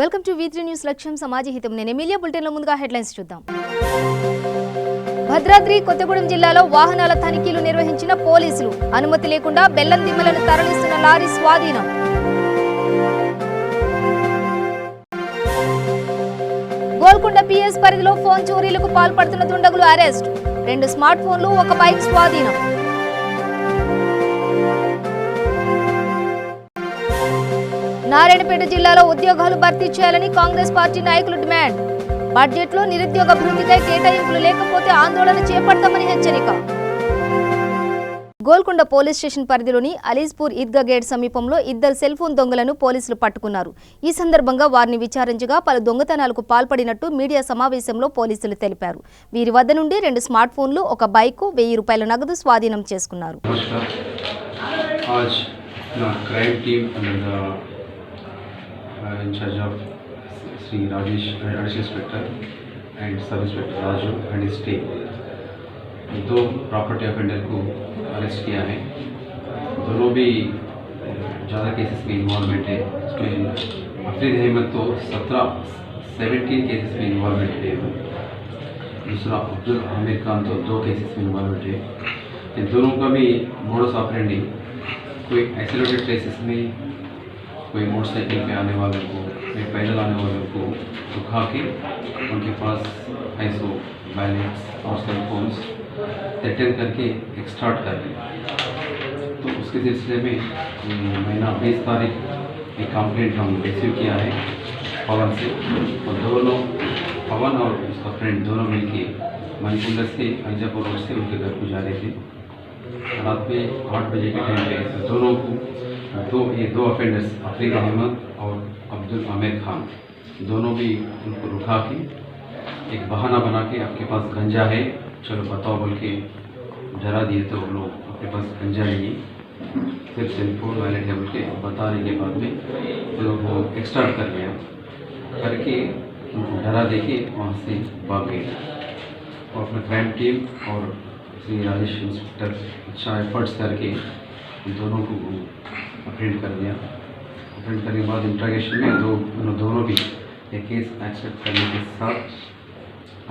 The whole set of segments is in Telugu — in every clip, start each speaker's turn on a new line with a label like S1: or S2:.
S1: వెల్కమ్ టు V3 న్యూస్ లక్ష్యం సమాజ హితం. నేను ఎమిలియా. బులెటిన్లో ముందుగా హెడ్లైన్స్ చూద్దాం. భద్రాద్రి కొత్తగూడెం జిల్లాలో వాహనాల తనిఖీలు నిర్వహించిన పోలీసులు. అనుమతి లేకుండా బెల్లం దిమ్మలను తరలిస్తున్న లారీ స్వాధీనం. గోల్కొండ PS పరిధిలో ఫోన్ చోరీలకు పాల్పడుతున్న దుండగులు అరెస్ట్. 2 స్మార్ట్ ఫోన్లు, 1 బైక్ స్వాధీనం. నారాయణపేట జిల్లాలో ఉద్యోగాలు భర్తీ చేయాలని కాంగ్రెస్ పార్టీ నాయకులు డిమాండ్. బడ్జెట్లో నిరుద్యోగ భృతికై కేటాయింపులు లేకపోతే ఆందోళన చేపడతామని హెచ్చరిక. గోల్కొండ పోలీస్ స్టేషన్ పరిధిలోని అలీస్పూర్ ఈద్గా గేట్ సమీపంలో 2 సెల్ ఫోన్ దొంగలను పోలీసులు పట్టుకున్నారు. ఈ సందర్భంగా వారిని విచారించగా పలు దొంగతనాలకు పాల్పడినట్టు మీడియా సమావేశంలో పోలీసులు తెలిపారు. వీరి వద్ద నుండి 2 స్మార్ట్ ఫోన్లు, 1 బైక్, 1000 రూపాయల నగదు స్వాధీనం చేసుకున్నారు.
S2: in charge of Sri Rajesh, Additional Inspector and Sub Inspector Raju and his team. 2 property offender को अरेस्ट किया है. दोनों भी ज़्यादा केसेस में इन्वॉल्वमेंट है. इसमें अफरीद अहमद तो 17 केसेस में इन्वॉल्वमेंट है. दूसरा अब्दुल आमिर खान तो 2 केसेस में इन्वॉल्वमेंट है. इन दोनों का भी मोडस ऑपरेंडी कोई आइसोलेटेड प्लेसेस में कोई मोटरसाइकिल पे आने वालों को, कोई पैदल आने वालों को उठा के उनके पास पैसों, बैलेंस और सेल फोन्स अटेंड करके एक्सट्रैक्ट कर ली. तो उसके सिलसिले में महीना 20 तारीख एक कंप्लेंट हम रिसीव किया है पवन से. और दोनों पवन और उसका फ्रेंड दोनों मिलके मणिपुर से अलीजापुर रोड से उनके घर को जा रहे थे. रात में 8 बजे के टाइम पे दोनों को 2 ऑफेंडर्स अफरीद अहमद और अब्दुल आमिर खान दोनों भी उनको रुका के एक बहाना बना के आपके पास गंजा है चलो बताओ बोल के डरा दिए. तो वो लोग अपने पास गंजा नहीं, फिर सेलफोन वैलेट है बोल के बताने के बाद में वो लोग वो एक्सट्रैक्ट कर लिया करके उनको डरा दे के वहाँ से भाग गए. और अपना क्राइम टीम और श्री राजेश इंस्पेक्टर अच्छा एफर्ट्स करके दोनों को अप्रेंड कर दिया. अप्रेंड करने के बाद इंट्रोगेशन में दोनों भी एक केस एक्सेप्ट करने के साथ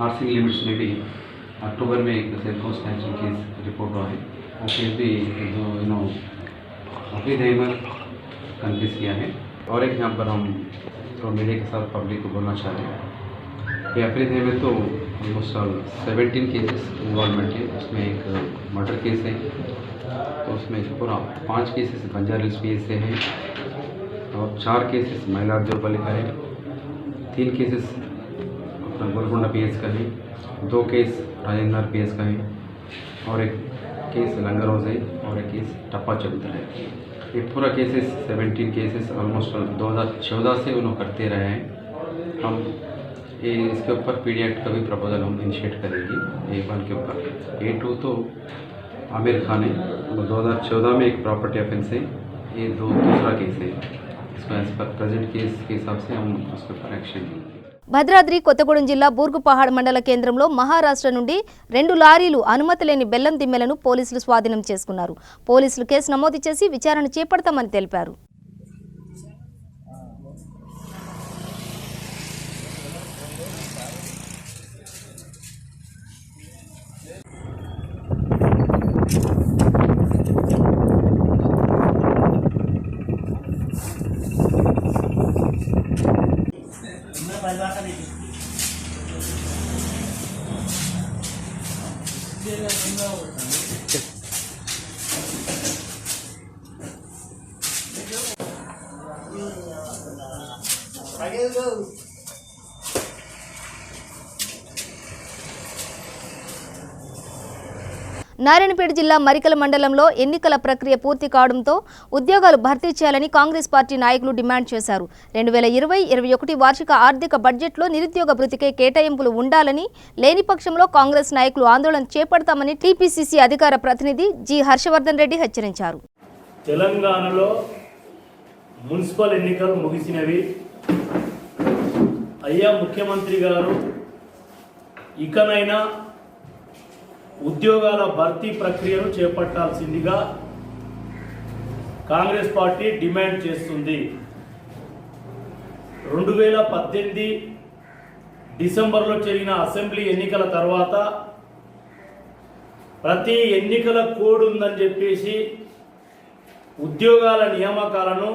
S2: आर्सिंग लिमिट्स में भी अक्टूबर में एक सेल्फोन स्नैचिंग केस रिपोर्ट हुआ है. वो केस भी अफरीद अहमद कन्फ्यूज किया है. और एक यहाँ पर हम तो मीडिया के साथ पब्लिक को बोलना चाह रहे हैं कि अफरीद अहमद तो ऑलमोस्ट 17 केसेस इन्वॉल्वमेंट है. उसमें एक मर्डर केस है, तो उसमें पूरा 5 केसेस बंजारा हिल्स PS से हैं और 4 केसेस मइलार्देवपल्ली का है, 3 केसेस अपना गोलकोंडा PS का है, 2 केस राजेंद्र PS का है और एक केस लंगरोज है और एक केस टप्पा चबूतरा है. ये पूरा केसेस 17 केसेस ऑलमोस्ट 2014 से उन्होंने करते रहे हैं. हम ये इसके ऊपर PD एक्ट का भी प्रपोजल हम इनिशिएट करेंगे. A1 के ऊपर A2 तो आमिर खान है, 2014 में एक प्रॉपर्टी ऑफेंस है. ये दूसरा केस है. इसको एज पर प्रेजेंट केस के हिसाब से हम उसके ऊपर एक्शन लेंगे.
S1: భద్రాద్రి కొత్తగూడెం జిల్లా బూర్గుపహాడ్ మండల కేంద్రంలో మహారాష్ట్ర నుండి 2 లారీలు అనుమతి లేని బెల్లం దిమ్మెలను పోలీసులు స్వాధీనం చేసుకున్నారు. పోలీసులు కేసు నమోదు చేసి విచారణ చేపడతామని తెలిపారు. నారాయణపేట జిల్లా మరికల మండలంలో ఎన్నికల ప్రక్రియ పూర్తి కావడంతో ఉద్యోగాలు భర్తీ చేయాలని కాంగ్రెస్ పార్టీ నాయకులు డిమాండ్ చేశారు. 2020-21 వార్షిక ఆర్థిక బడ్జెట్లో నిరుద్యోగ భృతికై కేటాయింపులు ఉండాలని, లేని పక్షంలో కాంగ్రెస్ నాయకులు ఆందోళన చేపడతామని TPCC అధికార ప్రతినిధి జి హర్షవర్ధన్ రెడ్డి హెచ్చరించారు.
S3: తెలంగాణలో మున్సిపల్ ఎన్నికలు ముగిసినవి. అయ్యా ముఖ్యమంత్రి గారు ఇకనైనా ఉద్యోగాల భర్తీ ప్రక్రియను చేపట్టాల్సిందిగా కాంగ్రెస్ పార్టీ డిమాండ్ చేస్తుంది. 2018 డిసెంబర్లో జరిగిన అసెంబ్లీ ఎన్నికల తర్వాత ప్రతి ఎన్నికల కోడ్ ఉందని చెప్పేసి ఉద్యోగాల నియామకాలను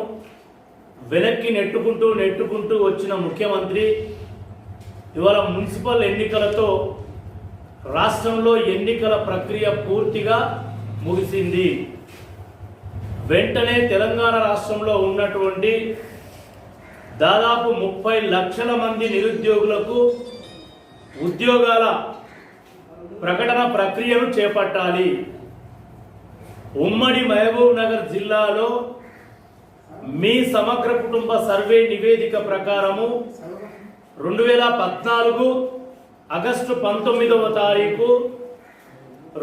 S3: వెనక్కి నెట్టుకుంటూ వచ్చిన ముఖ్యమంత్రి ఇవాళ మున్సిపల్ ఎన్నికలతో రాష్ట్రంలో ఎన్నికల ప్రక్రియ పూర్తిగా ముగిసింది. వెంటనే తెలంగాణ రాష్ట్రంలో ఉన్నటువంటి దాదాపు 30 లక్షల మంది నిరుద్యోగులకు ఉద్యోగాల ప్రకటన ప్రక్రియను చేపట్టాలి. ఉమ్మడి మహబూబ్ నగర్ జిల్లాలో మీ సమగ్ర కుటుంబ సర్వే నివేదిక ప్రకారము 2014 ఆగస్టు 19వ తారీఖు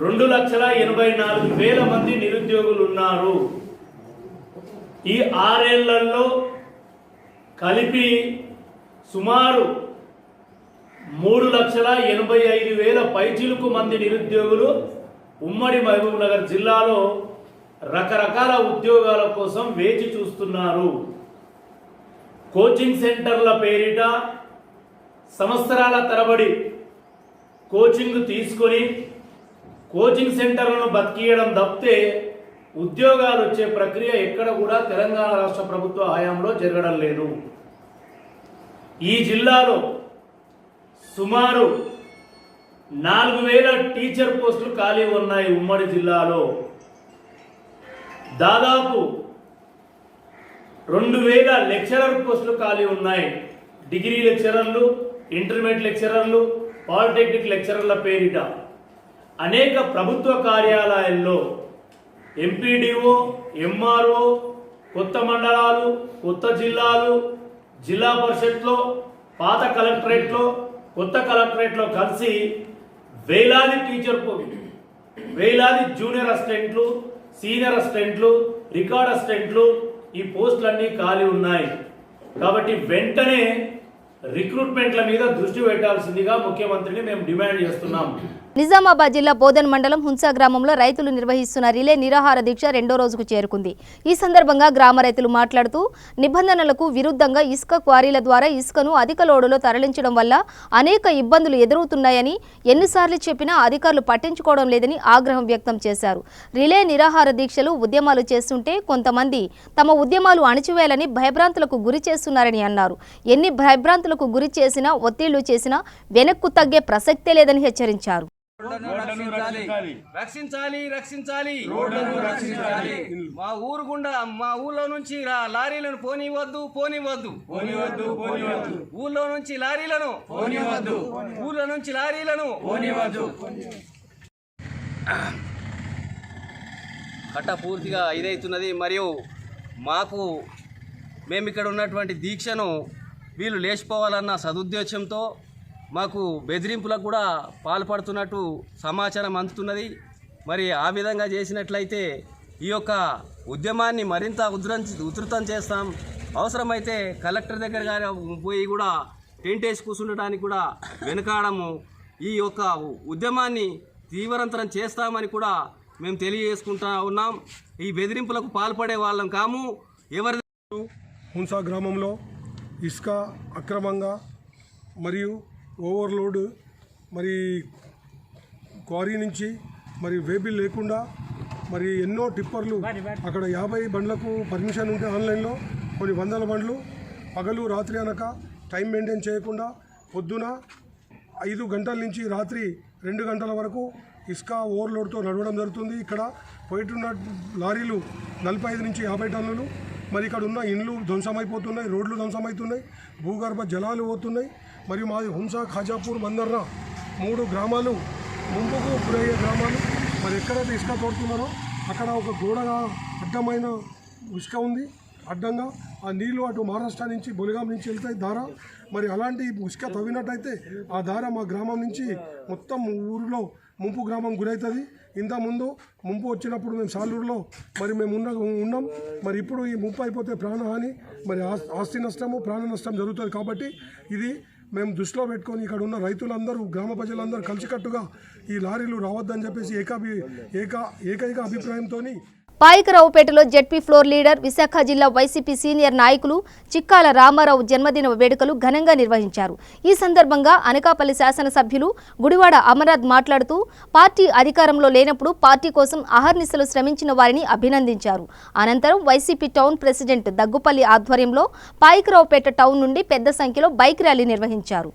S3: 2,84,000 మంది నిరుద్యోగులు ఉన్నారు. ఈ 6 ఏళ్లలో కలిపి సుమారు 3,85,000 పైచిలుకు మంది నిరుద్యోగులు ఉమ్మడి మహబూబ్ నగర్ జిల్లాలో రకరకాల ఉద్యోగాల కోసం వేచి చూస్తున్నారు. కోచింగ్ సెంటర్ల పేరిట సంవత్సరాల తరబడి కోచింగ్ తీసుకొని కోచింగ్ సెంటర్లను బతికియడం తప్పితే ఉద్యోగాలు వచ్చే ప్రక్రియ ఎక్కడ కూడా తెలంగాణ రాష్ట్ర ప్రభుత్వ హయాంలో జరగడం లేదు. ఈ జిల్లాలో సుమారు 4,000 టీచర్ పోస్టులు ఖాళీ ఉన్నాయి. ఉమ్మడి జిల్లాలో దాదాపు 2,000 లెక్చరర్ పోస్టులు ఖాళీ ఉన్నాయి. డిగ్రీ లెక్చరర్లు, ఇంటర్మీడియట్ లెక్చరర్లు, పాలిటెక్నిక్ లెక్చరర్ల పేరిట అనేక ప్రభుత్వ కార్యాలయాల్లో ఎంపీడీఓ, ఎంఆర్ఓ, కొత్త మండలాలు, కొత్త జిల్లాలు, జిల్లా పరిషత్లో, పాత కలెక్టరేట్లో, కొత్త కలెక్టరేట్లో కలిసి వేలాది వేలాది జూనియర్ అసిస్టెంట్లు, సీనియర్ అసిస్టెంట్లు, రికార్డ్ అసిస్టెంట్లు ఈ పోస్టులన్నీ ఖాళీ ఉన్నాయి. కాబట్టి వెంటనే రిక్రూట్మెంట్ల మీద దృష్టి పెట్టాల్సిందిగా ముఖ్యమంత్రిని మేము డిమాండ్ చేస్తున్నాం.
S1: నిజామాబాద్ జిల్లా బోధన్ మండలం హున్సా గ్రామంలో రైతులు నిర్వహిస్తున్న రిలే నిరాహార దీక్ష 2వ రోజుకు చేరుకుంది. ఈ సందర్భంగా గ్రామ రైతులు మాట్లాడుతూ నిబంధనలకు విరుద్ధంగా ఇసుక క్వారీల ద్వారా ఇసుకను అధిక లోడులో తరలించడం వల్ల అనేక ఇబ్బందులు ఎదురవుతున్నాయని, ఎన్నిసార్లు చెప్పినా అధికారులు పట్టించుకోవడం లేదని ఆగ్రహం వ్యక్తం చేశారు. రిలే నిరాహార దీక్షలు ఉద్యమాలు చేస్తుంటే కొంతమంది తమ ఉద్యమాలు అణచివేయాలని భయభ్రాంతులకు గురి చేస్తున్నారని అన్నారు. ఎన్ని భయభ్రాంతులకు గురి చేసినా, ఒత్తిళ్లు చేసినా వెనక్కు తగ్గే ప్రసక్తే లేదని హెచ్చరించారు.
S4: రక్షించాలి రక్షించాలి మా ఊళ్ళో నుంచి లారీలను పోనివద్దు ఊళ్ళో నుంచి లారీలను ఊళ్ళో నుంచి లారీలను కట్ట పూర్తిగా ఇదవుతున్నది. మరియు మేము ఇక్కడ ఉన్నటువంటి దీక్షను వీళ్ళు లేచిపోవాలన్న సదుద్దేశంతో మాకు బెదిరింపులకు కూడా పాల్పడుతున్నట్టు సమాచారం అందుతున్నది. మరి ఆ విధంగా చేసినట్లయితే ఈ యొక్క ఉద్యమాన్ని మరింత ఉధృతం చేస్తాం. అవసరమైతే కలెక్టర్ దగ్గర పోయి కూడా టెంట్ వేసి కూర్చుండటానికి కూడా వెనుకాడము. ఈ యొక్క ఉద్యమాన్ని తీవ్రతరం చేస్తామని కూడా మేము తెలియజేసుకుంటా ఉన్నాం. ఈ బెదిరింపులకు పాల్పడే వాళ్ళం కాము. ఎవరి
S5: హున్సా గ్రామంలో ఇసుక అక్రమంగా మరియు ఓవర్లోడ్ మరి క్వారీ నుంచి మరి వేబిల్ లేకుండా మరి ఎన్నో టిప్పర్లు అక్కడ 50 బండ్లకు పర్మిషన్ ఉంటే ఆన్లైన్లో కొన్ని 100 బండ్లు పగలు రాత్రి అనక టైం మెయింటైన్ చేయకుండా పొద్దున 5 గంటల నుంచి రాత్రి 2 గంటల వరకు ఇసుక ఓవర్లోడ్తో నడవడం జరుగుతుంది. ఇక్కడ పోయిటున్న లారీలు 45 నుంచి 50 టన్నులు. మరి ఇక్కడ ఉన్న ఇండ్లు ధ్వంసమైపోతున్నాయి, రోడ్లు ధ్వంసమవుతున్నాయి, భూగర్భ జలాలు పోతున్నాయి. మరియు మాది హున్సా, ఖాజాపూర్, మందర్రా 3 గ్రామాలు ముంపుకు గురయ్యే గ్రామాలు. మరి ఎక్కడైతే ఇసుక తోడుతున్నారో అక్కడ ఒక గోడగా అడ్డమైన ఇసుక ఉంది. అడ్డంగా ఆ నీళ్లు అటు మహారాష్ట్ర నుంచి బొలిగాం నుంచి వెళ్తాయి దార. మరి అలాంటి ఇసుక తవ్వినట్టయితే ఆ దార మా గ్రామం నుంచి మొత్తం ఊరిలో ముంపు గ్రామం గురవుతుంది. ఇంతకుముందు ముంపు వచ్చినప్పుడు మేము సాలూరులో మరి మేము ఉన్నాం. మరి ఇప్పుడు ఈ ముంపు అయిపోతే ప్రాణహాని, మరి ఆస్తి నష్టము, ప్రాణ నష్టం జరుగుతుంది. కాబట్టి ఇది మేము దృష్టిలో పెట్టుకొని ఇక్కడ ఉన్న రైతులందరూ, గ్రామ ప్రజలందరూ కలిసికట్టుగా ఈ లారీలు రావద్దని చెప్పేసి ఏకైక అభిప్రాయంతో
S1: పాయకరావుపేటలో జెడ్పీ ఫ్లోర్ లీడర్ విశాఖ జిల్లా వైసీపీ సీనియర్ నాయకులు చిక్కాల రామారావు జన్మదిన వేడుకలు ఘనంగా నిర్వహించారు. ఈ సందర్భంగా అనకాపల్లి శాసనసభ్యులు గుడివాడ అమర్నాథ్ మాట్లాడుతూ పార్టీ అధికారంలో లేనప్పుడు పార్టీ కోసం అహర్నిశలు శ్రమించిన వారిని అభినందించారు. అనంతరం వైసీపీ టౌన్ ప్రెసిడెంట్ దగ్గుపల్లి ఆధ్వర్యంలో పాయకరావుపేట టౌన్ నుండి పెద్ద సంఖ్యలో బైక్ ర్యాలీ నిర్వహించారు.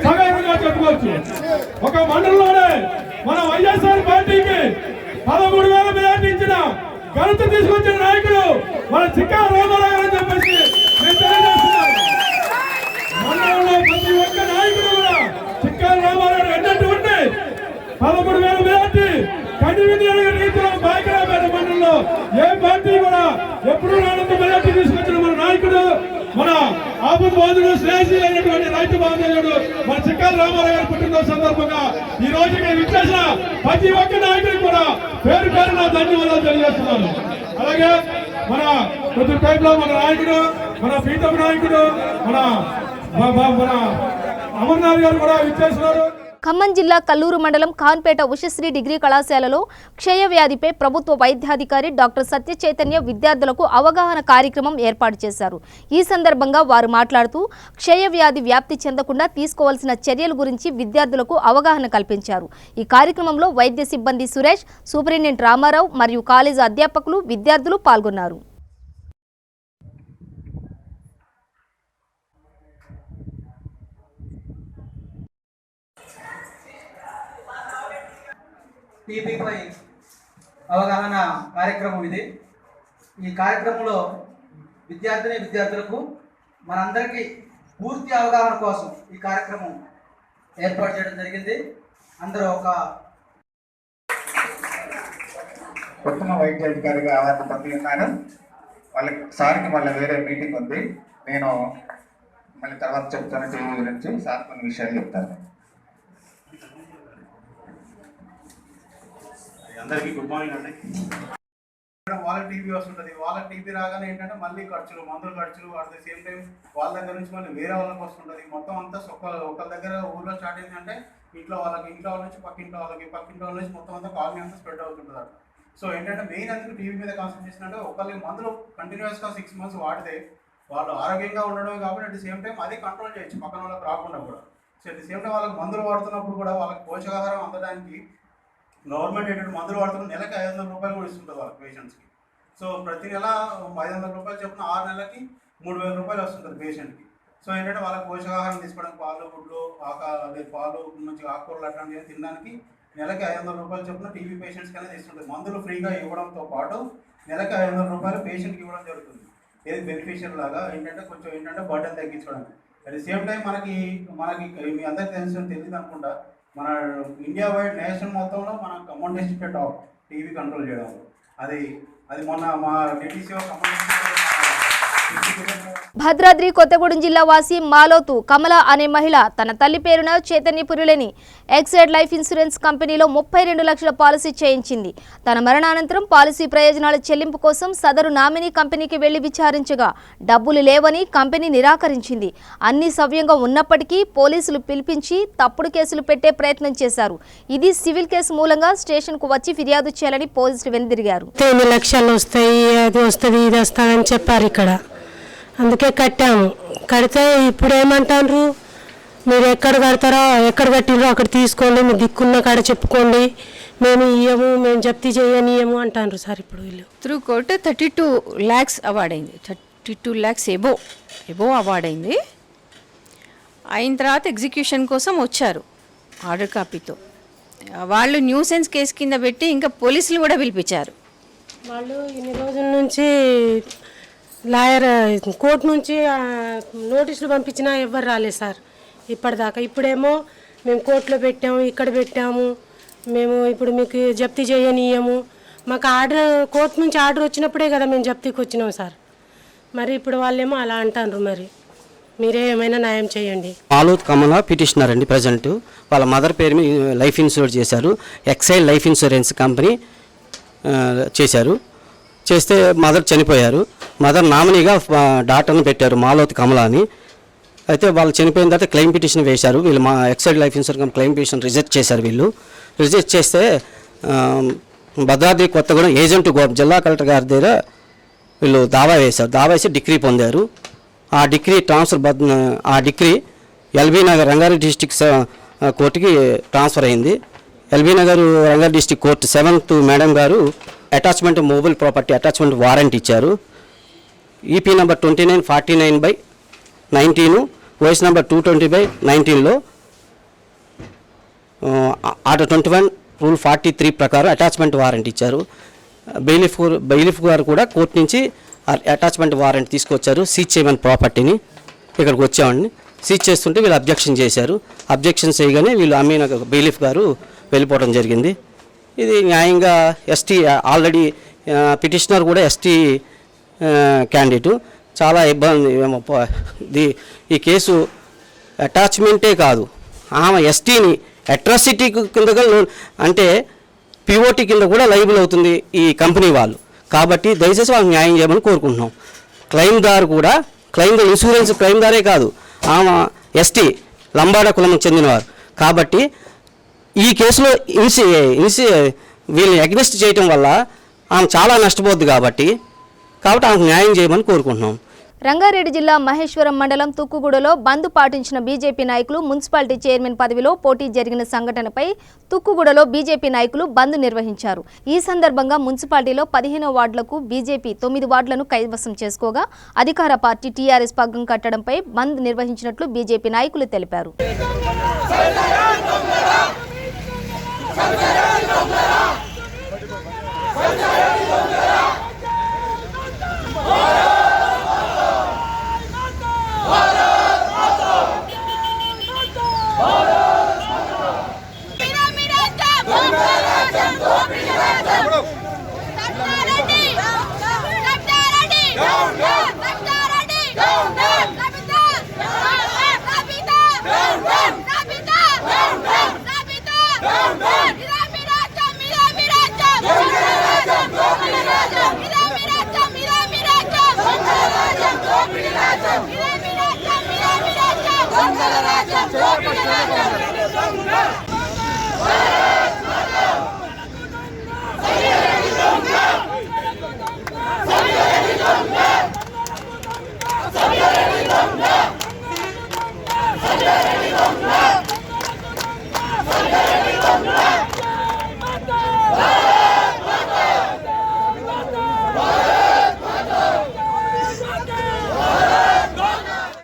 S6: సగర్వంగా చెప్పుకోవచ్చు. ఒక మండలంలోనే మన వైఎస్ఆర్ పార్టీకి 13,000 మెజార్టీ ఇచ్చిన ఘనత తీసుకొచ్చిన నాయకుడు మన చిక్కాల రామారావు అని చెప్పేసి మేము తెలియజేస్తున్నాం. మండలంలో ప్రతి ఒక్క నాయకుడు కూడా చిక్కాల రామారావు ఎన్నటువంటి 13,000 మెజార్టీ కంటిన్యూ రీతిలో పాయకరావుపేట మండలంలో ఏ పార్టీ కూడా ఎప్పుడూ రానంత మెజార్టీ తీసుకొచ్చిన మన నాయకుడు, మన ఆపద్బాంధుడు శ్రేయశీలు అయినటువంటి రైతు బాంధవుడు మన చిక్కాల రామారావు గారి పుట్టినరోజు సందర్భంగా ఈ రోజు విచ్చేసిన ప్రతి ఒక్క నాయకుడికి కూడా పేరు పేరున ధన్యవాదాలు తెలియజేస్తున్నాను. అలాగే మన కొద్దిపేటలో మన నాయకుడు, మన ప్రీతం నాయకుడు, మన అమర్నాథ్ గారు కూడా విచ్చేస్తున్నారు.
S1: ఖమ్మం జిల్లా కల్లూరు మండలం ఖాన్పేట ఉషశ్రీ డిగ్రీ కళాశాలలో క్షయవ్యాధిపై ప్రభుత్వ వైద్యాధికారి డాక్టర్ సత్య చైతన్య విద్యార్థులకు అవగాహన కార్యక్రమం ఏర్పాటు చేశారు. ఈ సందర్భంగా వారు మాట్లాడుతూ క్షయవ్యాధి వ్యాప్తి చెందకుండా తీసుకోవాల్సిన చర్యల గురించి విద్యార్థులకు అవగాహన కల్పించారు. ఈ కార్యక్రమంలో వైద్య సిబ్బంది సురేష్, సూపరింటెండెంట్ రామారావు మరియు కాలేజీ అధ్యాపకులు, విద్యార్థులు పాల్గొన్నారు.
S7: టీబీపై అవగాహన కార్యక్రమం ఇది. ఈ కార్యక్రమంలో విద్యార్థులకు మనందరికీ పూర్తి అవగాహన కోసం ఈ కార్యక్రమం ఏర్పాటు చేయడం జరిగింది. అందరూ ఒక
S8: ఉత్తమ వైద్యాధికారిగా అవార్డు పొంది ఉన్నారు. వాళ్ళకి సార్కి మళ్ళీ వేరే మీటింగ్ ఉంది, నేను మళ్ళీ తర్వాత చెప్తాను. టీవీ గురించి సార్ కొన్ని విషయాలు చెప్తాను.
S9: అందరికీ గుడ్ మార్నింగ్ అండి. వాళ్ళకి టీబీ వస్తుంటుంది. వాళ్ళకి టీబీ రాగానే ఏంటంటే మళ్ళీ ఖర్చులు, మందులు ఖర్చులు, అట్ ద సేమ్ టైం వాళ్ళ దగ్గర నుంచి మళ్ళీ వేరే వాళ్ళకి వస్తుంటుంది. మొత్తం అంతా ఒకళ్ళ దగ్గర ఊళ్ళో స్టార్ట్ అయిందంటే ఇంట్లో వాళ్ళ నుంచి పక్కింట్లో వాళ్ళ నుంచి మొత్తం అంతా కాలనీ అంతా స్ప్రెడ్ అవుతుంటుంది అట్లా. సో ఏంటంటే మెయిన్ అందుకు టీవీ మీద కాన్సన్ట్రేషన్ అంటే ఒకళ్ళకి మందులు కంటిన్యూస్గా 6 months వాడితే వాళ్ళు ఆరోగ్యంగా ఉండడమే కాబట్టి అట్ ద సేమ్ టైం అది కంట్రోల్ చేయొచ్చు పక్కన వాళ్ళకి రాకుండా కూడా. So at the same time వాళ్ళకి మందులు వాడుతున్నప్పుడు కూడా వాళ్ళకి పోషకాహారం అందడానికి గవర్నమెంట్ ఏంటంటే మందులు వాడుతున్న నెలకి 500 రూపాయలు కూడా ఇస్తుంటుంది వాళ్ళకి పేషెంట్స్కి. సో ప్రతి నెల 500 రూపాయలు చొప్పున 6 నెలలకి 3,000 రూపాయలు వస్తుంటుంది పేషెంట్కి. సో ఏంటంటే వాళ్ళకి పోషకాహారం తీసుకోవడానికి పాలు, గుడ్లు, పాలు మంచిగా ఆకుకూరలు అట్లాంటివి తినడానికి నెలకి 500 రూపాయలు చొప్పున టీబీ పేషెంట్స్కి అనేది ఇస్తుంటుంది. మందులు ఫ్రీగా ఇవ్వడంతో పాటు నెలకి 500 రూపాయలు పేషెంట్కి ఇవ్వడం జరుగుతుంది. ఏది బెనిఫిషియల్ లాగా ఏంటంటే కొంచెం బర్డెన్ తగ్గించుకోవడానికి. అట్ ది సేమ్ టైం మనకి మీ అందరికీ తెలియదు అనుకుంటా, మన ఇండియా వైడ్ నేషన్ మొత్తంలో మన Khammam district top TB control చేయడంలో. అది మొన్న మా డిటీసీఓ
S1: భద్రాద్రి కొత్తగూడెం జిల్లా వాసి మాలోతు కమల అనే మహిళ తన తల్లి పేరున చైతన్యపురిలోని ఎక్సైడ్ లైఫ్ ఇన్సూరెన్స్ కంపెనీలో 32 లక్షల పాలసీ చేయించింది. తన మరణానంతరం పాలసీ ప్రయోజనాల చెల్లింపు కోసం సదరు నామినీ కంపెనీకి వెళ్లి విచారించగా డబ్బులు లేవని కంపెనీ నిరాకరించింది. అన్ని సవ్యంగా ఉన్నప్పటికీ పోలీసులు పిలిపించి తప్పుడు కేసులు పెట్టే ప్రయత్నం చేశారు. ఇది సివిల్ కేసు మూలంగా స్టేషన్కు వచ్చి ఫిర్యాదు చేయాలని పోలీసులు వెనుదిరిగారు.
S10: 3 లక్షలు వస్తాయి, అది వస్తుంది, ఇది వస్తుందని చెప్పారు. ఇక్కడ అందుకే కట్టాము. కడితే ఇప్పుడు ఏమంటారు, మీరు ఎక్కడ కడతారో ఎక్కడ కట్టిరో అక్కడ తీసుకోండి, మీ దిక్కున్న కాడ చెప్పుకోండి, మేము ఇయ్యము, మేము జప్తీ చేయనియము అంటారు సార్. ఇప్పుడు వీళ్ళు
S11: త్రూ కోర్టు 32 lakhs అవార్డ్ అయింది. 32 lakhs ఎబో అవార్డ్ అయింది. అయిన తర్వాత ఎగ్జిక్యూషన్ కోసం వచ్చారు ఆర్డర్ కాపీతో. వాళ్ళు న్యూసెన్స్ కేసు కింద పెట్టి ఇంకా పోలీసులు కూడా పిలిపించారు.
S10: వాళ్ళు ఇన్ని రోజుల నుంచి లాయర్ కోర్టు నుంచి నోటీసులు పంపించినా ఎవ్వరు రాలేదు సార్ ఇప్పటిదాకా. ఇప్పుడేమో మేము కోర్టులో పెట్టాము, ఇక్కడ పెట్టాము, మేము ఇప్పుడు మీకు జప్తీ చేయనియము. మాకు ఆర్డర్ కోర్టు నుంచి ఆర్డర్ వచ్చినప్పుడే కదా మేము జప్తీకి వచ్చినాం సార్. మరి ఇప్పుడు వాళ్ళేమో అలా అంటారు. మరి మీరే ఏమైనా న్యాయం చేయండి.
S12: మాలోత్ కమల పిటిషనర్ అండి. ప్రజెంట్ వాళ్ళ మదర్ పేరు మీద లైఫ్ ఇన్సూరెన్స్ చేశారు. ఎక్సైల్ లైఫ్ ఇన్సూరెన్స్ కంపెనీ చేశారు. చేస్తే మదర్ చనిపోయారు. మదర్ నామినీగా డాటర్ను పెట్టారు మాలోత్ కమల అని. అయితే వాళ్ళు చనిపోయిన తర్వాత క్లెయిమ్ పిటిషన్ వేశారు. వీళ్ళు మా exhale life insurance claim petition reject చేశారు. వీళ్ళు రిజెక్ట్ చేస్తే భద్రాద్రి కొత్తగూడెం ఏజెంట్ జిల్లా కలెక్టర్ గారి దగ్గర వీళ్ళు దావా వేశారు. దావా వేసి డిగ్రీ పొందారు. ఆ డిగ్రీ ఆ decree LB Nagar Rangareddy district కోర్టుకి ట్రాన్స్ఫర్ అయింది. LB Nagar Rangareddy district court 7th madam గారు attachment mobile property attachment warrant ఇచ్చారు. ఈపీ నెంబర్ 2949/19, వయసు నెంబర్ 220/19లో ఆర్డర్ 21 రూల్ 43 ప్రకారం అటాచ్మెంట్ వారెంట్ ఇచ్చారు. బెయిలిఫ్ గారు కూడా కోర్టు నుంచి అటాచ్మెంట్ వారెంట్ తీసుకొచ్చారు. సీజ్ చేయమని ప్రాపర్టీని ఇక్కడికి వచ్చామండి. సీజ్ చేస్తుంటే వీళ్ళు అబ్జెక్షన్ చేశారు. అబ్జెక్షన్ చేయగానే వీళ్ళు అమీన్ బెయిలిఫ్ గారు వెళ్ళిపోవడం జరిగింది. ఇది న్యాయంగా ఎస్టీ ఆల్రెడీ పిటిషనర్ కూడా ఎస్టీ క్యాండిడేటు. చాలా ఇబ్బంది. ఈ కేసు అటాచ్మెంటే కాదు, ఆమె ఎస్టీని అట్రాసిటీ కింద అంటే పిఓటీ కింద కూడా లైబుల్ అవుతుంది ఈ కంపెనీ వాళ్ళు. కాబట్టి దయచేసి వాళ్ళకి న్యాయం చేయమని కోరుకుంటున్నాం. క్లెయిమ్దారు కూడా ఇన్సూరెన్స్ క్లెయిమ్దారే కాదు, ఆమె ఎస్టీ లంబాడా కులం చెందినవారు. కాబట్టి ఈ కేసులో వీళ్ళని అగ్నెస్ట్ చేయటం వల్ల ఆమె చాలా నష్టపోద్ది. కాబట్టి ఆమెకు న్యాయం చేయమని కోరుకుంటున్నాం.
S1: రంగారెడ్డి జిల్లా మహేశ్వరం మండలం తుక్కుగూడలో బంద్ పాటించిన బీజేపీ నాయకులు మున్సిపాలిటీ చైర్మన్ పదవిలో పోటీ జరిగిన సంఘటనపై తుక్కుగూడలో బీజేపీ నాయకులు బంద్ నిర్వహించారు. ఈ సందర్భంగా మున్సిపాలిటీలో 15వ వార్డులకు బీజేపీ 9 వార్డులను కైవసం చేసుకోగా అధికార పార్టీ టీఆర్ఎస్ పగ్గం కట్టడంపై బంద్ నిర్వహించినట్లు బీజేపీ నాయకులు తెలిపారు.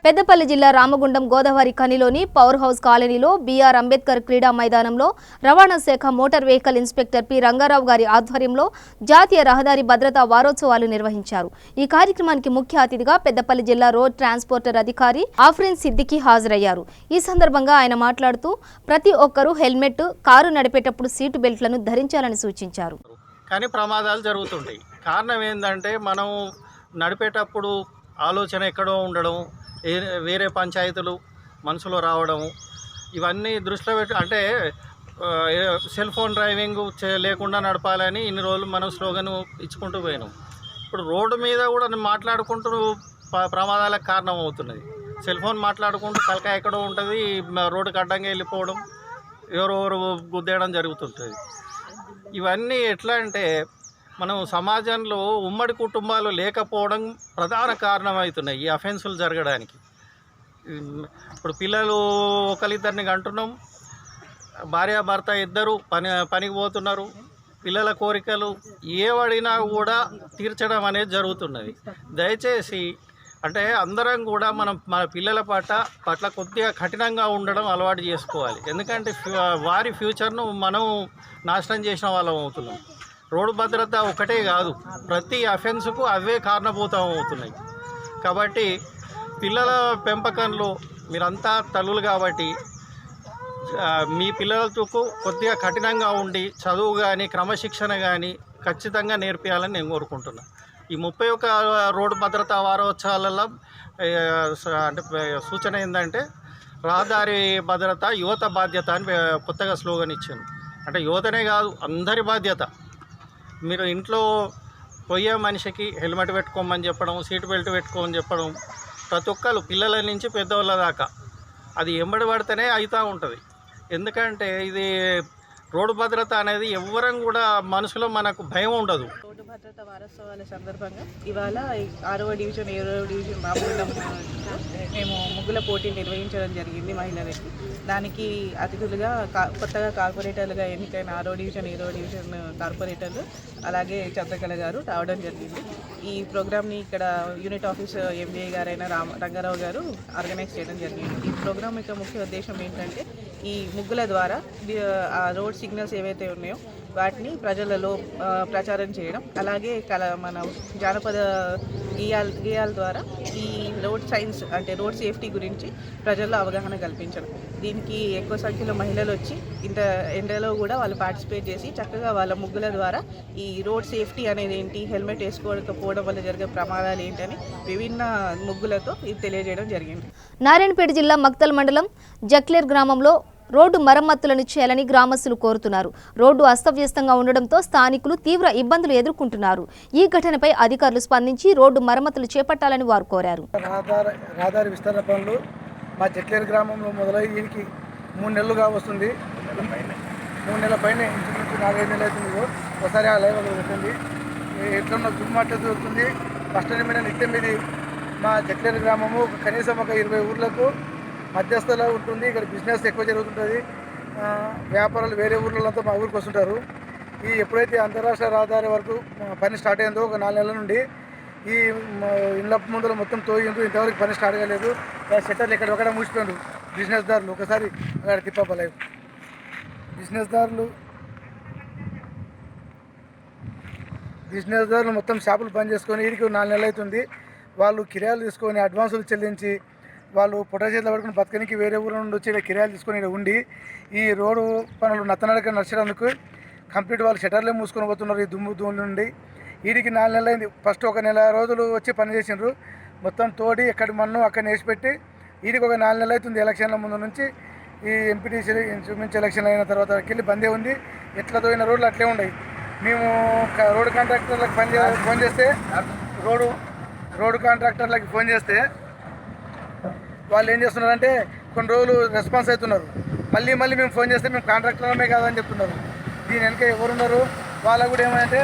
S1: పెద్దపల్లి జిల్లా రామగుండం గోదావరి ఖనిలోని పవర్ హౌస్ కాలనీలో బీఆర్ అంబేద్కర్ క్రీడా మైదానంలో రవాణా శాఖ motor vehicle inspector P Rangarao గారి ఆధ్వర్యంలో జాతీయ రహదారి భద్రతా వారోత్సవాలు నిర్వహించారు. ఈ కార్యక్రమానికి ముఖ్య అతిథిగా పెద్దపల్లి జిల్లా రోడ్ ట్రాన్స్పోర్టర్ అధికారి ఆఫ్రిన్ సిద్దికి హాజరయ్యారు. ఈ సందర్భంగా ఆయన మాట్లాడుతూ ప్రతి ఒక్కరూ హెల్మెట్, కారు నడిపేటప్పుడు సీటు బెల్ట్లను ధరించాలని సూచించారు.
S13: కానీ ప్రమాదాలు జరుగుతుంటాయి. కారణం ఏంటంటే మనం నడిపేటప్పుడు ఆలోచన ఎక్కడో ఉండడం, వేరే పంచాయతీలు మనసులో రావడం, ఇవన్నీ దృష్టిలో పెట్టి అంటే సెల్ ఫోన్ డ్రైవింగ్ లేకుండా నడపాలని ఇన్ని రోజులు మనం స్లోగన్ ఇచ్చుకుంటూ పోయినాం. ఇప్పుడు రోడ్డు మీద కూడా మాట్లాడుకుంటూ ప్రమాదాలకు కారణం అవుతున్నది. సెల్ ఫోన్ మాట్లాడుకుంటూ తలకాయ ఎక్కడో ఉంటుంది, రోడ్డుకి అడ్డంగా వెళ్ళిపోవడం, ఎవరెవరు గుద్దేయడం జరుగుతుంటుంది. ఇవన్నీ ఎట్లా అంటే మనం సమాజంలో ఉమ్మడి కుటుంబాలు లేకపోవడం ప్రధాన కారణమవుతున్నాయి ఈ అఫెన్సులు జరగడానికి. ఇప్పుడు పిల్లలు ఒకరిద్దరిని అంటున్నాం, భార్యాభర్త ఇద్దరు పనికి పోతున్నారు, పిల్లల కోరికలు ఏవడినా కూడా తీర్చడం అనేది జరుగుతున్నది. దయచేసి అంటే అందరం కూడా మన పిల్లల పట్ల కొద్దిగా కఠినంగా ఉండడం అలవాటు చేసుకోవాలి. ఎందుకంటే వారి ఫ్యూచర్ను మనం నాశనం చేసిన వాళ్ళం అవుతున్నాం. రోడ్డు భద్రత ఒకటే కాదు, ప్రతి అఫెన్స్కు అవే కారణభూతం అవుతున్నాయి. కాబట్టి పిల్లల పెంపకంలో మీరంతా తల్లులు కాబట్టి మీ పిల్లలతో కొద్దిగా కఠినంగా ఉండి చదువు కానీ క్రమశిక్షణ కానీ ఖచ్చితంగా నేర్పించాలని నేను కోరుకుంటున్నాను. ఈ 31 రోడ్డు భద్రతా వారోత్సవాలలో అంటే సూచన ఏంటంటే రహదారి భద్రత యువత బాధ్యత అని కొత్తగా స్లోగన్ ఇచ్చాను. అంటే యువతనే కాదు, అందరి బాధ్యత. మీరు ఇంట్లో పోయే మనిషికి హెల్మెట్ పెట్టుకోమని చెప్పడం, సీట్ బెల్ట్ పెట్టుకోమని చెప్పడం, ప్రతి ఒక్కరు పిల్లల నుంచి పెద్దవాళ్ళ దాకా అది ఎంబడి పడితేనే అవుతూ ఉంటుంది. ఎందుకంటే ఇది రోడ్డు భద్రత అనేది ఎవ్వరం కూడా మనసులో మనకు భయం ఉండదు.
S14: రోడ్డు భద్రత వారోత్సవాల సందర్భంగా ఇవాళ 6వ డివిజన్ 7వ డివిజన్ మామూలు మేము ముగ్గుల పోటీ నిర్వహించడం జరిగింది మహిళలకి. దానికి అతిథులుగా కొత్తగా కార్పొరేటర్లుగా ఎన్నికైన 6వ డివిజన్ 7వ డివిజన్ కార్పొరేటర్లు అలాగే చంద్రకళ గారు రావడం జరిగింది. ఈ ప్రోగ్రామ్ని ఇక్కడ యూనిట్ ఆఫీస్ ఎంబీఏ గారైన రంగారావు గారు ఆర్గనైజ్ చేయడం జరిగింది. ఈ ప్రోగ్రామ్ యొక్క ముఖ్య ఉద్దేశం ఏంటంటే ఈ ముగ్గుల ద్వారా ఆ రోడ్ సిగ్నల్స్ ఏవైతే ఉన్నాయో వాటిని ప్రజలలో ప్రచారం చేయడం, అలాగే మన జానపద గేయాల ద్వారా ఈ రోడ్ సైన్స్ అంటే రోడ్ సేఫ్టీ గురించి ప్రజల్లో అవగాహన కల్పించడం. దీనికి ఎక్కువ సంఖ్యలో మహిళలు వచ్చి ఇంత ఎండలో కూడా వాళ్ళు పార్టిసిపేట్ చేసి చక్కగా వాళ్ళ ముగ్గుల ద్వారా ఈ రోడ్ సేఫ్టీ అనేది ఏంటి, హెల్మెట్ వేసుకోకపోవడం వల్ల జరిగే ప్రమాదాలు ఏంటని విభిన్న ముగ్గులతో ఇది తెలియజేయడం జరిగింది.
S1: నారాయణపేట జిల్లా మక్తల్ మండలం జక్లేర్ గ్రామంలో రోడ్డు మరమ్మతులను చేయాలని గ్రామస్తులు కోరుతున్నారు. రోడ్డు అస్తవ్యస్తంగా ఉండడంతో స్థానికులు తీవ్ర ఇబ్బందులు ఎదుర్కొంటున్నారు. ఈ ఘటనపై అధికారులు స్పందించి రోడ్డు మరమ్మతులు చేపట్టాలని వారు కోరారు.
S7: రహదారి విస్తరణ పనులు మా జక్లేరు గ్రామంలో మొదలై దీనికి 3 నెలలుగా వస్తుంది. 3 నెలల పైన ఇంచుమించు 4-5 నెలలు అవుతుంది. ఒకసారి ఆ లైవ్ అవుతుంది. ఎట్లన్నా దుమ్మాట దొరుకుతుంది. ఫస్ట్ మీద నిత్యం ఇది మా జక్లేరు గ్రామము కనీసం ఒక 20 ఊర్లకు మధ్యస్థలో ఉంటుంది. ఇక్కడ బిజినెస్ ఎక్కువ జరుగుతుంటుంది. వ్యాపారాలు వేరే ఊర్లతో మా ఊరికి వస్తుంటారు. ఈ ఎప్పుడైతే అంతర్రాష్ట్రీయ రహదారి వరకు పని స్టార్ట్ అయిందో ఒక 4 నెలల నుండి ఈ ఇళ్ళ ముందులో మొత్తం తోయిండు. ఇంతవరకు పని స్టార్ట్ కాలేదు. షట్టర్లు ఎక్కడొక్కడ మూసిపోయిండు బిజినెస్ దారులు. ఒకసారి అక్కడ తిప్పలేదు బిజినెస్ దారులు మొత్తం షాపులు బంద్ చేసుకొని వీరికి 4 నెలలు అవుతుంది. వాళ్ళు కిరాయిలు తీసుకొని అడ్వాన్సులు చెల్లించి వాళ్ళు పొట్టచేతులు పడుకుని బతకనికి వేరే ఊరు నుండి వచ్చి కిరాయిలు తీసుకొని ఇక్కడ ఉండి ఈ రోడ్డు పనులు నత్తనడక నడిచేందుకు కంప్లీట్ వాళ్ళు షట్టర్లే మూసుకొని పోతున్నారు. ఈ దుమ్ము నుండి వీడికి 4 నెలలు అయింది. ఫస్ట్ ఒక నెల రోజులు వచ్చి పని చేసిండ్రు. మొత్తం తోడి ఎక్కడి మన్ను అక్కడ వేసిపెట్టి వీడికి ఒక 4 నెలలు అవుతుంది. ఎలక్షన్ల ముందు నుంచి ఈ ఎంపీటీసీ ఇంచుమించు ఎలక్షన్లు అయిన తర్వాత వెళ్ళి బందే ఉంది. ఎట్లా తోయిన రోడ్లు అట్లే ఉన్నాయి. మేము రోడ్డు కాంట్రాక్టర్లకు ఫోన్ చేస్తే రోడ్డు కాంట్రాక్టర్లకి ఫోన్ చేస్తే వాళ్ళు ఏం చేస్తున్నారంటే కొన్ని రోజులు రెస్పాన్స్ అవుతున్నారు. మళ్ళీ మేము ఫోన్ చేస్తే మేము కాంట్రాక్టర్లమే కాదని చెప్తున్నారు. దీని వెనక ఎవరున్నారు? వాళ్ళకు కూడా ఏమంటే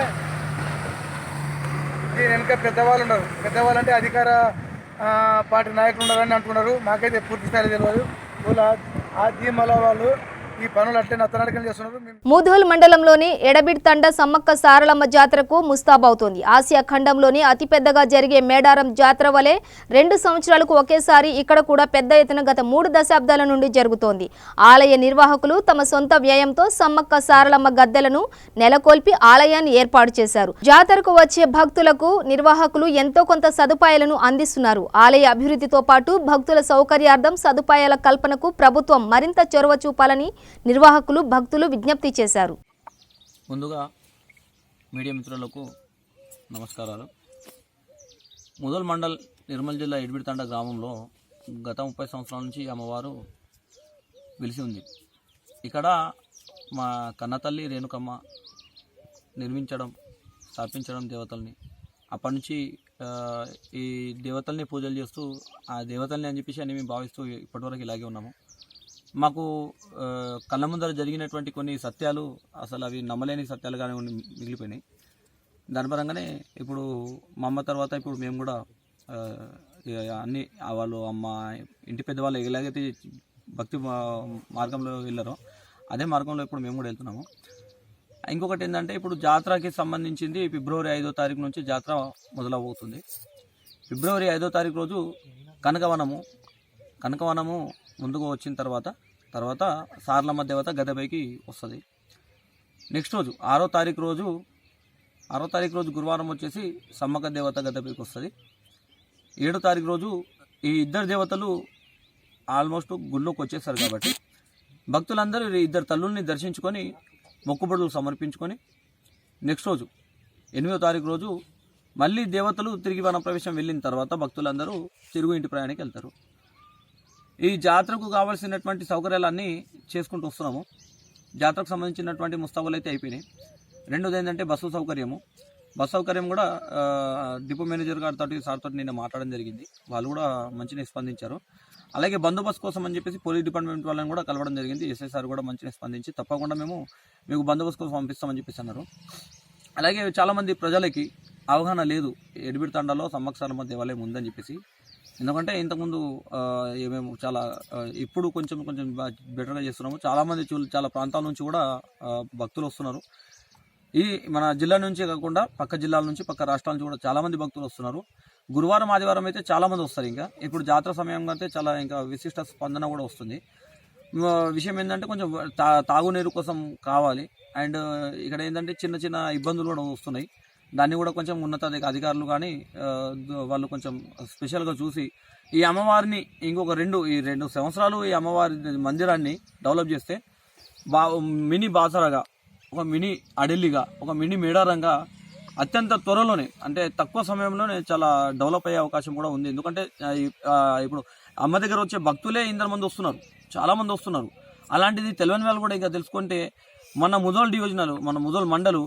S7: దీని వెనక పెద్దవాళ్ళు ఉన్నారు. పెద్దవాళ్ళు అంటే అధికార పార్టీ నాయకులు ఉన్నారని అంటున్నారు. మాకైతే పూర్తి స్థాయి తెలియదు. వాళ్ళు ఆ ధీమల వాళ్ళు ఈ పనులు అట్లే నత్తనడకలు చేస్తున్నారు.
S1: ముధోల్ మండలంలోని ఎడబిడ్ తండ సమ్మక్క సారలమ్మ జాతరకు ముస్తాబవుతోంది. ఆసియా ఖండంలోని అతిపెద్దగా జరిగే మేడారం జాతర వలె 2 సంవత్సరాలకు ఒకేసారి ఇక్కడ కూడా పెద్ద ఎత్తున గత 3 దశాబ్దాల నుండి జరుగుతోంది. ఆలయ నిర్వాహకులు తమ సొంత వ్యయంతో సమ్మక్క సారలమ్మ గద్దెలను నెలకొల్పి ఆలయాన్ని ఏర్పాటు చేశారు. జాతరకు వచ్చే భక్తులకు నిర్వాహకులు ఎంతో కొంత సదుపాయాలను అందిస్తున్నారు. ఆలయ అభివృద్ధితో పాటు భక్తుల సౌకర్యార్థం సదుపాయాల కల్పనకు ప్రభుత్వం మరింత చొరవ చూపాలని నిర్వాహకులు భక్తులు విజ్ఞప్తి చేశారు.
S15: ముందుగా మీడియా మిత్రులకు నమస్కారాలు. ముదల్ మండల్ నిర్మల్ జిల్లా ఎడ్బిడ్ తండ గ్రామంలో గత 30 సంవత్సరాల నుంచి అమ్మవారు వెలిసి ఉంది. ఇక్కడ మా కన్నతల్లి రేణుకమ్మ నిర్మించడం స్థాపించడం దేవతల్ని అప్పటి నుంచి ఈ దేవతల్ని పూజలు చేస్తూ ఆ దేవతల్ని అని చెప్పేసి అని మేము భావిస్తూ ఇప్పటివరకు ఇలాగే ఉన్నాము. మాకు కళ్ళ ముందర జరిగినటువంటి కొన్ని సత్యాలు అసలు అవి నమ్మలేని సత్యాలుగానే మిగిలిపోయినాయి. దాని పరంగానే ఇప్పుడు మా అమ్మ తర్వాత ఇప్పుడు మేము కూడా అన్ని వాళ్ళు అమ్మ ఇంటి పెద్దవాళ్ళు ఎలాగైతే భక్తి మార్గంలో వెళ్ళారో అదే మార్గంలో ఇప్పుడు మేము కూడా వెళ్తున్నాము. ఇంకొకటి ఏంటంటే ఇప్పుడు జాతరకి సంబంధించింది ఫిబ్రవరి 5వ తారీఖు నుంచి జాతర మొదలవుతుంది. ఫిబ్రవరి 5వ తారీఖు రోజు కనకవనము ముందుకు వచ్చిన తర్వాత సార్లమ్మ దేవత గద్దెపైకి వస్తుంది. నెక్స్ట్ రోజు 6వ తారీఖు రోజు గురువారం వచ్చేసి సమ్మక్క దేవత గద్దెపైకి వస్తుంది. 7వ తారీఖు రోజు ఈ ఇద్దరు దేవతలు ఆల్మోస్ట్ గుళ్ళోకి వచ్చేస్తారు కాబట్టి భక్తులందరూ ఇద్దరు తల్లుల్ని దర్శించుకొని మొక్కుబడులు సమర్పించుకొని నెక్స్ట్ రోజు 8వ తారీఖు రోజు మళ్ళీ దేవతలు తిరిగి వనప్రవేశం వెళ్ళిన తర్వాత భక్తులందరూ తిరుగు ఇంటి ప్రయాణానికి వెళ్తారు. ఈ జాతరకు కావాల్సినటువంటి సౌకర్యాలన్నీ చేసుకుంటూ వస్తున్నాము. జాతరకు సంబంధించినటువంటి ముస్తాబులు అయితే అయిపోయినాయి. రెండోది ఏంటంటే బస్సు సౌకర్యం కూడా డిపో మేనేజర్ గారితో సార్తో నిన్న మాట్లాడడం జరిగింది. వాళ్ళు కూడా మంచిగా స్పందించారు. అలాగే బందోబస్తు కోసం అని చెప్పేసి పోలీస్ డిపార్ట్మెంట్ వాళ్ళని కూడా కలవడం జరిగింది. ఎస్ఐ సార్ కూడా మంచిగా స్పందించి తప్పకుండా మేము మీకు బందోబస్తు కోసం పంపిస్తామని చెప్పేసి అన్నారు. అలాగే చాలామంది ప్రజలకి అవగాహన లేదు ఎడిబిడి తండాలో సమ్మక్క సారమ్మ దేవాలయం ఉందని చెప్పేసి. ఎందుకంటే ఇంతకుముందు మేము చాలా ఇప్పుడు కొంచెం బెటర్గా చేస్తున్నాము. చాలామంది చాలా ప్రాంతాల నుంచి కూడా భక్తులు వస్తున్నారు. ఈ మన జిల్లా నుంచే కాకుండా పక్క జిల్లాల నుంచి పక్క రాష్ట్రాల నుంచి కూడా చాలామంది భక్తులు వస్తున్నారు. గురువారం ఆదివారం అయితే చాలామంది వస్తారు. ఇంకా ఇప్పుడు జాతర సమయం అయితే చాలా ఇంకా విశిష్ట స్పందన కూడా వస్తుంది. విషయం ఏంటంటే కొంచెం తాగునీరు కోసం కావాలి. అండ్ ఇక్కడ ఏంటంటే చిన్న చిన్న ఇబ్బందులు కూడా వస్తున్నాయి. దాన్ని కూడా కొంచెం ఉన్నత అధికారులు కానీ వాళ్ళు కొంచెం స్పెషల్గా చూసి ఈ అమ్మవారిని ఇంకొక 2 సంవత్సరాలు ఈ అమ్మవారి మందిరాన్ని డెవలప్ చేస్తే మినీ బాసరగా, ఒక మినీ అడెల్లిగా, ఒక మినీ మేడారంగా అత్యంత త్వరలోనే అంటే తక్కువ సమయంలోనే చాలా డెవలప్ అయ్యే అవకాశం కూడా ఉంది. ఎందుకంటే ఇప్పుడు అమ్మ దగ్గర వచ్చే భక్తులే ఇంతమంది వస్తున్నారు, చాలామంది వస్తున్నారు. అలాంటిది తెలియని వాళ్ళు కూడా ఇంకా తెలుసుకుంటే మన ముదోల్ మండలు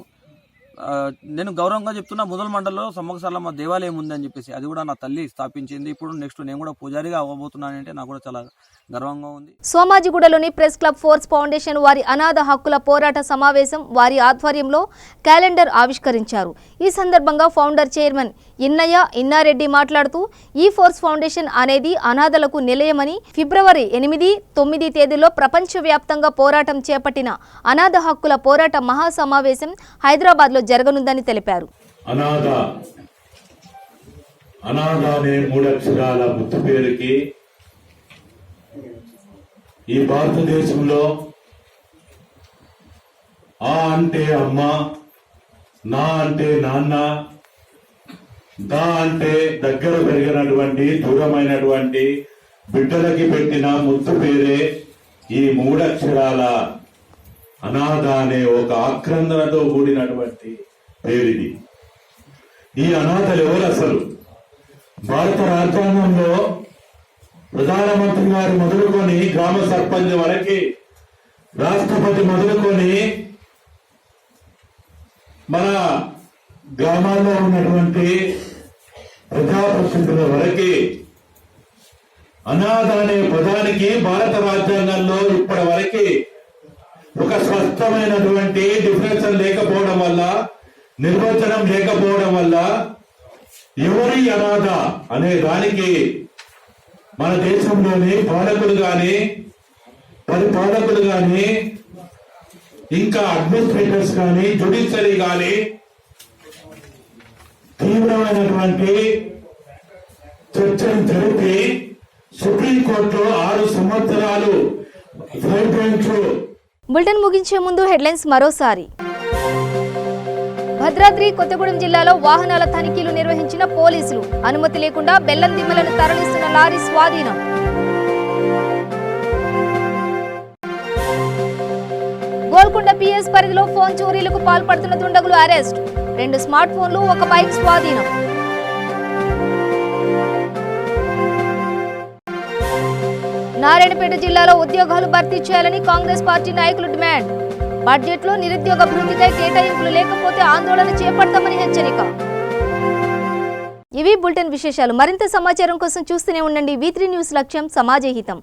S15: నేను గౌరవంగా చెప్తున్నా, ముదోల్ మండలంలో సమ్మక్క సారలమ్మ దేవాలయం ఉందని చెప్పేసి అది కూడా నా తల్లి స్థాపించింది. ఇప్పుడు నెక్స్ట్ నేను కూడా పూజారిగా అవ్వబోతున్నానంటే నాకు కూడా చాలా గర్వంగా ఉంది.
S1: సోమాజిగూడలోని ప్రెస్ క్లబ్ ఫోర్స్ ఫౌండేషన్ వారి అనాథ హక్కుల పోరాట సమావేశం వారి ఆధ్వర్యంలో క్యాలెండర్ ఆవిష్కరించారు. ఈ సందర్భంగా ఫౌండర్ చైర్మన్ ఇన్నారెడ్డి మాట్లాడుతూ ఈ ఫోర్స్ ఫౌండేషన్ అనేది అనాథలకు నిలయమని, ఫిబ్రవరి 8, 9 తేదీల్లో ప్రపంచవ్యాప్తంగా పోరాటం చేపట్టిన అనాథ హక్కుల పోరాట మహాసమావేశం హైదరాబాద్లో జరగనుందని తెలిపారు.
S6: అనాథ అనే 3 అక్షరాల ముత్తు పేరుకి ఈ భారతదేశంలో ఆ అంటే అమ్మ, నా అంటే నాన్న, దా అంటే దగ్గర పెరిగినటువంటి దూరమైనటువంటి బిడ్డలకి పెట్టిన ముత్తు పేరే ఈ 3 అక్షరాల అనాథ అనే ఒక ఆక్రందనతో కూడినటువంటి పేరిది. ఈ అనాథలు ఎవరు అసలు? భారత రాజ్యాంగంలో ప్రధానమంత్రి గారు మొదలుకొని గ్రామ సర్పంచ్ వరకు, రాష్ట్రపతి మొదలుకొని మన గ్రామాల్లో ఉన్నటువంటి ప్రజాప్రతినిధుల వరకు అనాథ అనే పదానికి భారత రాజ్యాంగంలో ఇప్పటి వరకు ఒక స్పష్టమైనటువంటి డిఫరెన్స్ లేకపోవడం వల్ల, నిర్వచనం లేకపోవడం వల్ల ఎవరి అనాథ అనే దానికి మన దేశంలోని పాలకులు గాని, పరిపాలకులు గాని, ఇంకా అడ్మినిస్ట్రేటర్స్ కానీ, జ్యుడిషియరీ కానీ తీవ్రమైనటువంటి చర్చలు జరిపి సుప్రీంకోర్టులో 6 సంవత్సరాలు
S1: బులెటిన్ ముగించే ముందు హెడ్లైన్స్ మరోసారి. భద్రాద్రి కొత్తగూడెం జిల్లాలో వాహనాల తనిఖీలు నిర్వహించిన పోలీసులు, అనుమతి లేకుండా బెల్లం దిమ్మలను తరలిస్తున్న లారీ స్వాధీనం. గోల్కొండ పిఎస్ పరిధిలో ఫోన్ చోరీలకు పాల్పడుతున్న దుండగులు అరెస్ట్, 2 స్మార్ట్ ఫోన్లు, 1 బైక్ స్వాధీనం. నారాయణపేట జిల్లాలో ఉద్యోగాలు భర్తీ చేయాలని కాంగ్రెస్ పార్టీ నాయకులు డిమాండ్, బడ్జెట్లో నిరుద్యోగ భృతికై కేటాయింపులు లేకపోతే ఆందోళన చేపడతామని హెచ్చరిక. ఇవి బులెటిన్ విశేషాలు. మరింత సమాచారం కోసం చూస్తూనే ఉండండి V3 న్యూస్, లక్ష్యం సమాజహితం.